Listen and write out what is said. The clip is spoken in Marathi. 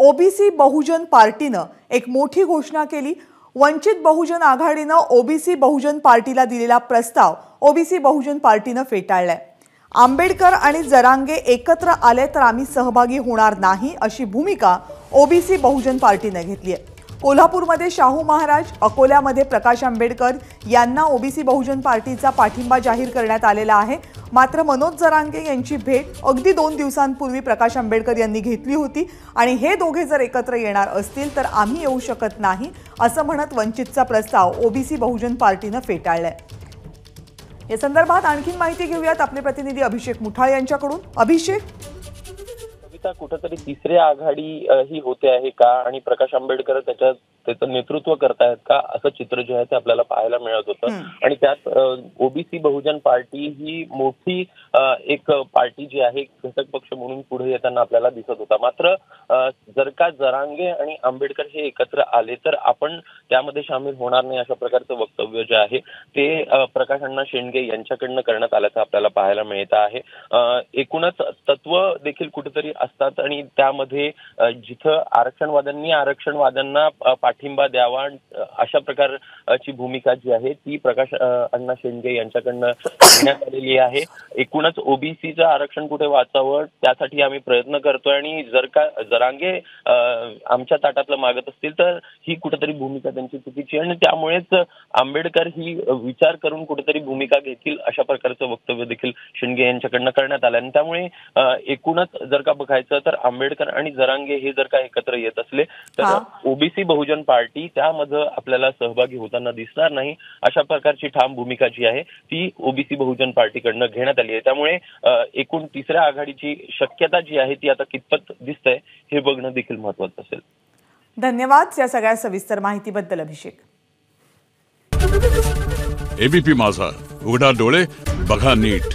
ओबीसी बहुजन पार्टीनं एक मोठी घोषणा केली। वंचित बहुजन आघाडीनं ओबीसी बहुजन पार्टीला दिलेला प्रस्ताव ओबीसी बहुजन पार्टीनं फेटाळलाय। आंबेडकर आणि जरांगे एकत्र आले तर आम्ही सहभागी होणार नाही अशी भूमिका ओबीसी बहुजन पार्टीने घेतली आहे। कोल्हापूरमध्ये शाहू महाराज, अकोल्यामध्ये प्रकाश आंबेडकर यांना ओबीसी बहुजन पार्टीचा पाठिंबा जाहीर करण्यात आलेला आहे। मात्र मनोज जरांगे यांची भेट अगदी 2 दिवसांपूर्वी प्रकाश आंबेडकर यांनी घेतली होती आणि हे दोघे जर एकत्र येणार असतील तर आम्ही येऊ शकत नाही असं म्हणत वंचितचा प्रस्ताव ओबीसी बहुजन पार्टीने फेटाळलाय। या संदर्भात आणखी माहिती घेऊयात आपले प्रतिनिधी अभिषेक मुठाळे यांच्याकडून। अभिषेक, कुठेतरी तिसरी आघाडी ही होते आहे का आणि प्रकाश आंबेडकर त्याचं नेतृत्व करतायत का असं चित्र जे आहे ते आपल्याला पाहायला मिळत होतं। आणि त्यात ओबीसी बहुजन पार्टी ही मोठी एक पार्टी जी आहे घटक पक्ष म्हणून पुढे येताना आपल्याला दिसत होता। मात्र जर का जरांगे आणि आंबेडकर हे एकत्र आले तर आपण त्यामध्ये सामील होणार नाही अशा प्रकारचं वक्तव्य जे आहे ते प्रकाश अण्णा शेंडगे यांच्याकडनं करण्यात आल्याचं आपल्याला पाहायला मिळत आहे। एकूणच तत्व देखील कुठेतरी असतात आणि त्यामध्ये जिथं आरक्षणवाद्यांना पाठिंबा द्यावा अशा प्रकारची भूमिका जी आहे ती प्रकाश अण्णा शेंडगे यांच्याकडनं घेण्यात आलेली आहे। एकूणच ओबीसीचं आरक्षण कुठे वाचावं त्यासाठी आम्ही प्रयत्न करतोय आणि जर का जरांगे आमच्या ताटातलं मागत असतील तर ही कुठेतरी भूमिका त्यांची चुकीची आहे आणि त्यामुळेच आंबेडकर ही विचार करून कुठेतरी भूमिका घेतील अशा प्रकारचं वक्तव्य देखील शेंडगे यांच्याकडनं करण्यात आलं। आणि त्यामुळे एकूणच जर का बघायचं तर आंबेडकर आणि जरांगे हे जर का एकत्र येत असले तर ओबीसी बहुजन पार्टी त्यामध्ये आपल्याला सहभागी होताना दिसणार नाही अशा प्रकारची ठाम भूमिका जी आहे ती ओबीसी बहुजन पार्टीकडनं घेण्यात आली आहे। त्यामुळे एकूण तिसऱ्या आघाडीची शक्यता जी आहे ती आता कितपत दिसतंय हे बघणं देखील महत्त्वाचं असेल। धन्यवाद या सगळ्या सविस्तर माहितीबद्दल अभिषेक। एबीपी माझा, उघडा डोळे बघा नीट।